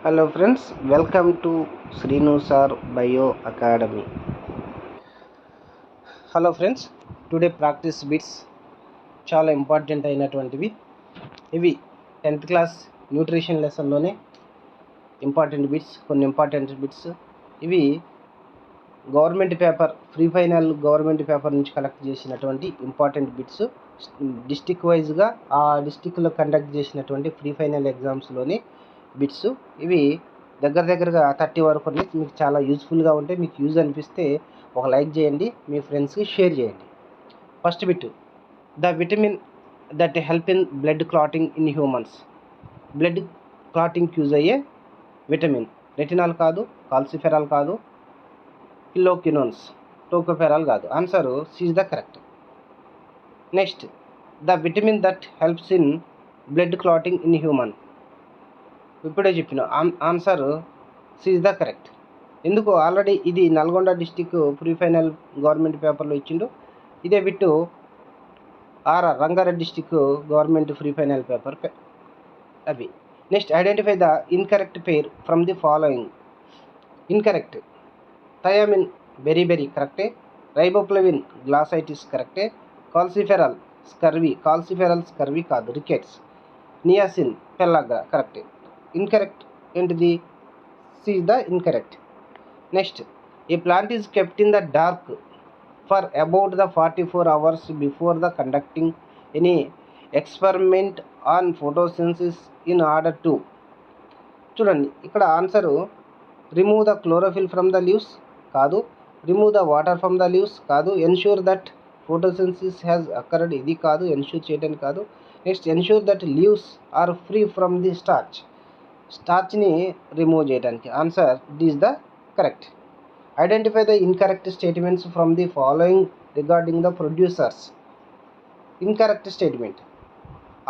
Hello friends, welcome to Srinu Sir Bio Academy. Hello friends, today practice bits చాలా important అయినటువంటివి. ఇవి 10th class nutrition లెసన్లోనే కొన్ని important bits. ఇవి government paper government paper నుంచి collect చేసినటువంటి important bits. District వైజ్గా ఆ డిస్టిక్లో కండక్ట్ చేసినటువంటి ప్రీ ఫైనల్ ఎగ్జామ్స్లోని బిట్స్. ఇవి దగ్గరగా 30 వరకు ఉన్నాయి. మీకు చాలా యూజ్ఫుల్గా ఉంటాయి. మీకు యూజ్ అనిపిస్తే ఒక లైక్ చేయండి, మీ ఫ్రెండ్స్కి షేర్ చేయండి. First bit, the vitamin that help in blood clotting in humans. Blood క్లాటింగ్కి యూజ్ అయ్యే విటమిన్ రెటినాల్ కాదు, కాల్సిఫెరాల్ కాదు, కిలోకినోన్స్, టోకోఫెరాల్ కాదు. Answer C is the correct. Next, the vitamin that helps in blood clotting in human. ఇప్పుడే చెప్పిన answer C is the correct. ఎందుకు, already ఇది Nalgonda district pre final government పేపర్లో ఇచ్చిండు. ఇదే bit Rangareddy district government pre final paper అవి. Next, identify the incorrect pair from the following. Incorrect, thiamine beri కరెక్టే, riboflavin glossitis కరెక్టే, కాల్సిఫెరాల్ స్కర్వీ కాదు, rickets, niacin pellagra కరెక్టే. ఇన్కరెక్ట్ ఏంటిది? C is the incorrect. Next, a plant is kept in the dark for about the 44 hours before the conducting any experiment on photosynthesis in order to. చూడండి, ఇక్కడ answer remove the chlorophyll from the leaves కాదు, remove the water from the leaves కాదు, ensure that photosynthesis has occurred ఇది కాదు, ensure చేయడానికి కాదు. Next, ensure that leaves are free from the స్టార్చ్ని remove చేయడానికి. Answer D is the correct. Identify the incorrect statements from the following regarding the producers. Incorrect statement,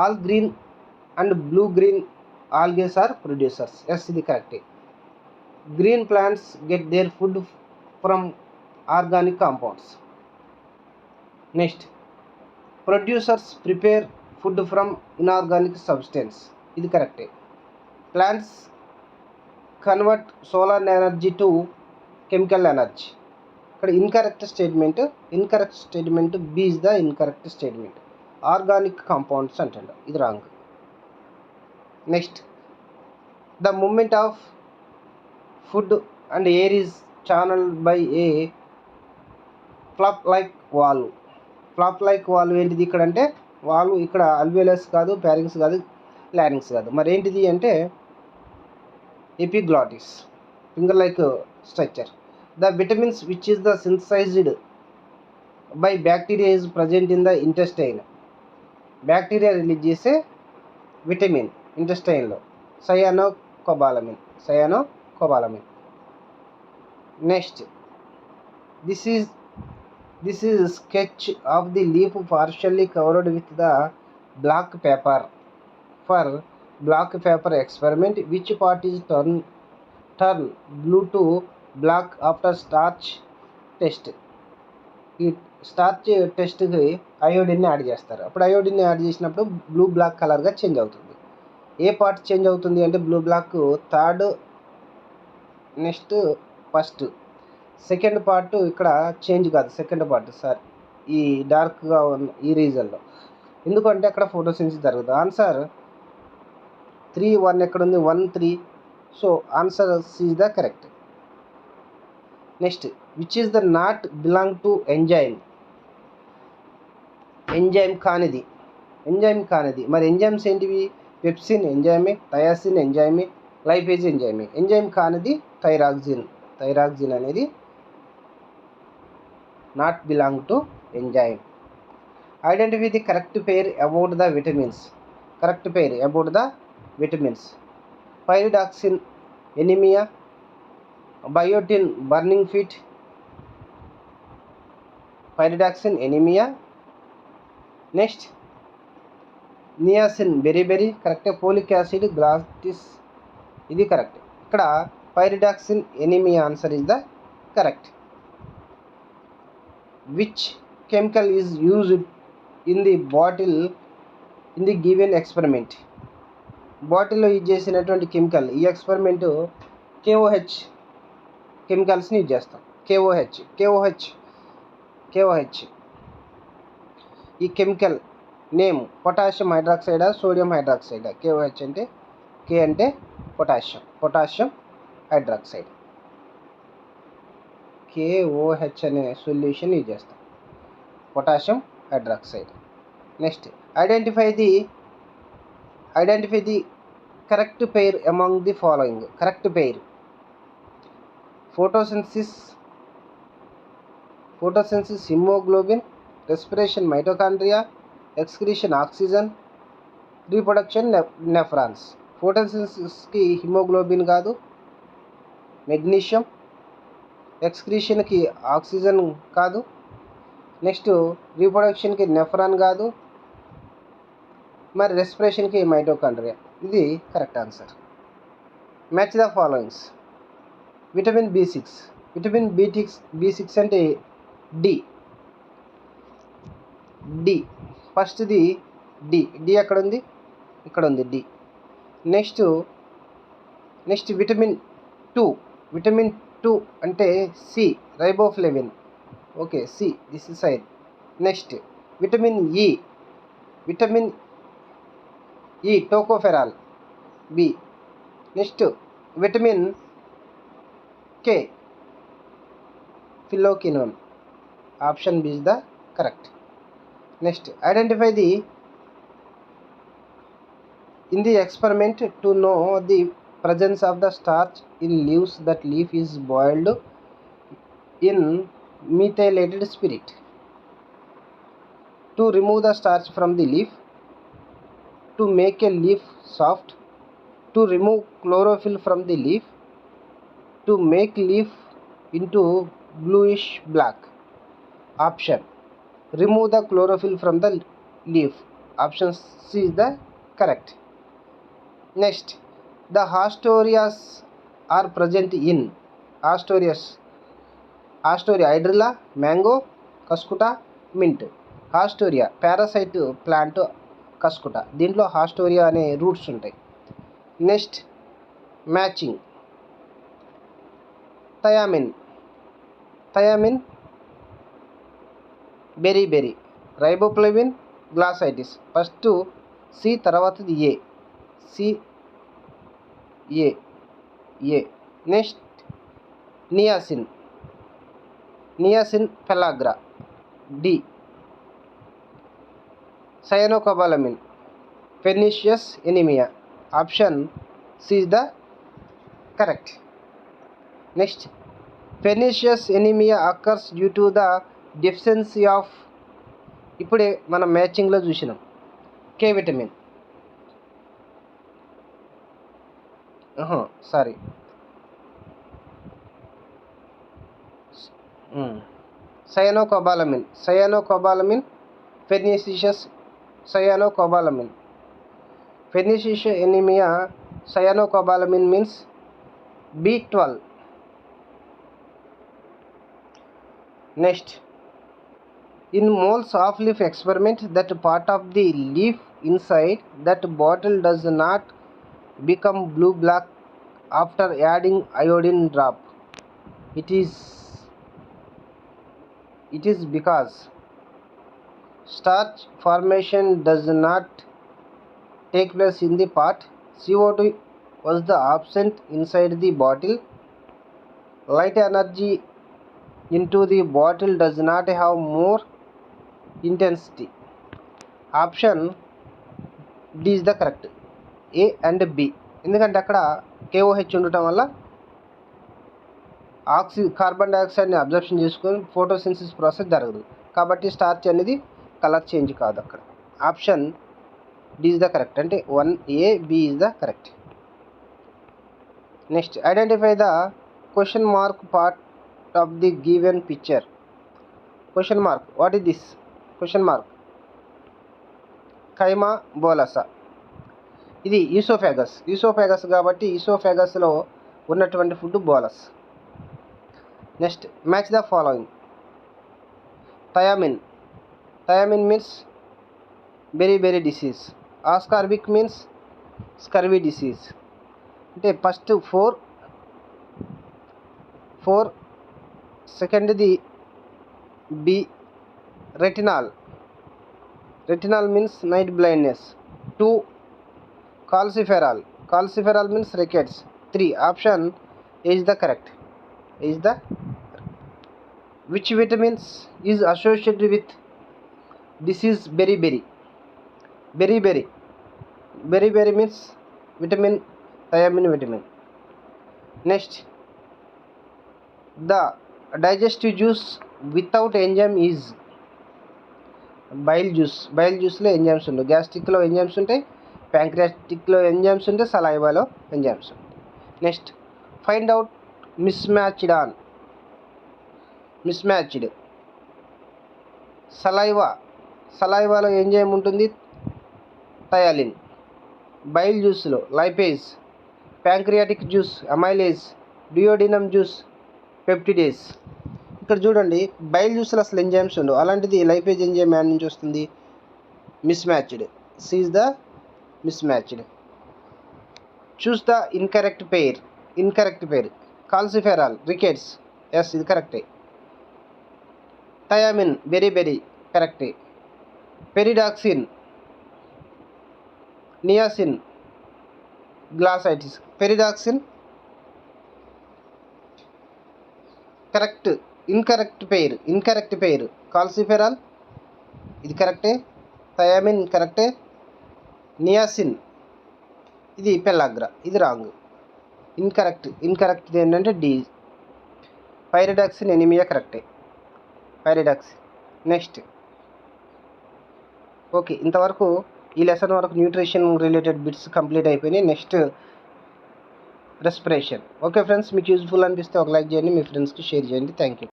all green and blue green algaes are producers. Yes, ఇది కరెక్టే. Green plants get their food from organic compounds. Next, producers prepare food from inorganic substance. ఇది కరెక్టే. Plants convert solar energy to chemical energy. ఇక్కడ incorrect statement B is the incorrect statement. Organic compounds అంటాడు, ఇది wrong. Next, the movement of food and air is channelled by a flap like valve. Flap like valve ఏంటిది ఇక్కడ అంటే? Valve ఇక్కడ అల్వియోలస్ కాదు, ప్యారింగ్స్ కాదు, లారింగ్స్ కాదు. మరి ఏంటిది అంటే epiglottis, finger like structure. The vitamins which is the synthesized by bacteria is present in the intestine. Bacteria release చేసే విటమిన్ ఇంటెస్టైన్లో cyanocobalamin. Next, this is sketch of the leaf partially covered with the black paper for black paper experiment. Which part is turn blue to black after starch test. ఈ starch టెస్ట్కి అయోడిన్ని add చేస్తారు. అప్పుడు అయోడిన్ని add చేసినప్పుడు black కలర్గా change అవుతుంది. ఏ పార్ట్ చేంజ్ అవుతుంది అంటే blue black third, next first, second part ఇక్కడ చేంజ్ కాదు, సెకండ్ పార్ట్ సార్ ఈ డార్క్గా ఉన్న ఈ రీజన్లో. ఎందుకంటే అక్కడ ఫోటోసిన్సిస్ జరుగుతుంది. ఆన్సర్ 3 1 ఎక్కడ ఉంది? 1 3. So answer C is the correct. Next, which is the not belong to enzyme కానిది. మరి ఎంజైమ్స్ ఏంటివి? పెప్సిన్ ఎంజైమే, థయాసిన్ ఎంజైమే, లైపేజ్ ఎంజైమే. ఎంజైమ్ కానిది థైరాక్సిన్ అనేది not belong to enzyme. Identify the correct pair about the vitamins. Pyridoxine anaemia, biotin burning feet. Pyridoxine anaemia. Next, niacin beri కరెక్టే. Folic acid glossitis, ఇది కరెక్ట్. ఇక్కడ pyridoxine anaemia answer is the correct. Which chemical is used in the bottle in the given experiment. బాటిల్లో use చేసినటువంటి chemical. ఈ experiment KOH కెమికల్స్ని use చేస్తాం. KOH ఈ chemical name potassium హైడ్రాక్సైడా, సోడియం హైడ్రాక్సైడా? KOH అంటే K అంటే పొటాషియం హైడ్రాక్సైడ్. KOH అనే సొల్యూషన్ యూజ్ చేస్తాం, potassium hydroxide. Next identify the correct pair among the following. Correct pair: photosynthesis haemoglobin, respiration mitochondria, excretion oxygen, reproduction nephrons. ఫోటోసిన్సిస్కి haemoglobin కాదు, magnesium. ఎక్స్క్రీషన్కి oxygen కాదు. Next రీప్రొడక్షన్కి nephron కాదు. మరి రెస్పిరేషన్కి మైటోకాండ్రియా. ఇది correct answer. Match the followings. Vitamin B6 అంటే డి. ఫస్ట్ది డి ఎక్కడ ఉంది? ఇక్కడ ఉంది డి. నెక్స్ట్ విటమిన్ 2 అంటే C, riboflavin. Okay, C, this is side. Next vitamin E tocopherol, B. Next vitamin K, phylloquinone. Option B is the correct. Next identify in the experiment to know the presence of the starch in leaves. That leaf is boiled in methylated spirit. To remove the starch from the leaf, to make a leaf soft, to remove chlorophyll from the leaf, to make leaf into bluish black. Option: remove the chlorophyll from the leaf. Option C is the correct. Next, the Astorias are present in Astoria, hydrilla, mango, cuscuta, mint. Astoria parasite plant cuscuta. దీంట్లో Astoria అనే roots ఉంటాయి. Next matching. Thiamine beri, riboflavin glossitis. First C, తర్వాతది A. Next niacin pellagra, D. Cyanocobalamin, pernicious anaemia. Option C is the correct. Next pernicious anaemia occurs due to the deficiency of. ఇప్పుడే మనం మ్యాచింగ్లో చూసినాం K vitamin. Sorry, cyanocobalamin, pernicious cyanocobalamin. Pernicious anaemia cyanocobalamin means B12. Next in moles of leaf experiment, that part of the leaf inside that bottle does not become blue black after adding iodine drop. It is because starch formation does not take place in the pot. CO2 was the absent inside the bottle. Light energy into the bottle does not have more intensity. Option D is the correct. A and B. ఎందుకంటే అక్కడ KOH ఉండటం వల్ల carbon డైఆక్సైడ్ని absorption చేసుకొని photosynthesis process జరగదు, కాబట్టి starch అనేది colour change కాదు అక్కడ. Option D is the correct. అంటే 1A, B is the correct. Next identify the question mark part of the given picture. Question mark. What is this? Question mark. Chyme బోలసా. ఇది oesophagus కాబట్టి ఈసోఫాగస్లో ఉన్నటువంటి food bolus. Next match the following. Thiamine means beri disease. Ascorbic means scurvy disease. అంటే first four సెకండ్ది B retinol means night blindness. 2 calciferol means rickets. 3 option is the correct. Which vitamins is associated with disease beriberi? Beriberi means vitamin, thiamine vitamin. Next, the digestive juice without enzyme is bile juice లో enzymes ఉండవు. గ్యాస్ట్రిక్లో enzymes ఉంటాయి, ప్యాంక్రియాటిక్లో enzymes ఉంటాయి, సలైవాలో enzymes ఉంటాయి. Next, find out mismatched. సలైవాలో enzyme ఉంటుంది థయాలిన్, బైల్ జ్యూస్లో lipase, pancreatic juice amylase, duodenum juice peptidase. ఇక్కడ చూడండి, బైల్ జ్యూస్లో అసలు ఎంజైమ్స్ ఉండవు. అలాంటిది లైపేజ్ ఎంజైమ్ యాడ్ నుంచి వస్తుంది? Mismatched. C is the mismatched. Choose the incorrect pair. Calciferol, rickets. Yes, ఇది కరెక్టే. థయామిన్, బెరీ కరెక్టే. Pyridoxine, niacin, glossitis. Pyridoxine correct. Incorrect pair calciferol, ఇది కరెక్టే. థయామిన్ కరెక్టే. నియాసిన్, ఇది పెల్లాగ్రా, ఇది రాంగ్. ఇన్కరెక్ట్ ఏంటంటే డి. పైరిడాక్సిన్ ఎనిమియా కరెక్టే. పైరిడాక్సిన్. నెక్స్ట్, ఓకే, ఇంతవరకు ఈ లెసన్ వరకు న్యూట్రిషన్ రిలేటెడ్ బిట్స్ కంప్లీట్ అయిపోయినాయి. Next respiration. ఓకే ఫ్రెండ్స్, మీకు యూజ్ఫుల్ అనిపిస్తే ఒక లైక్ చేయండి, మీ ఫ్రెండ్స్కి షేర్ చేయండి. Thank you.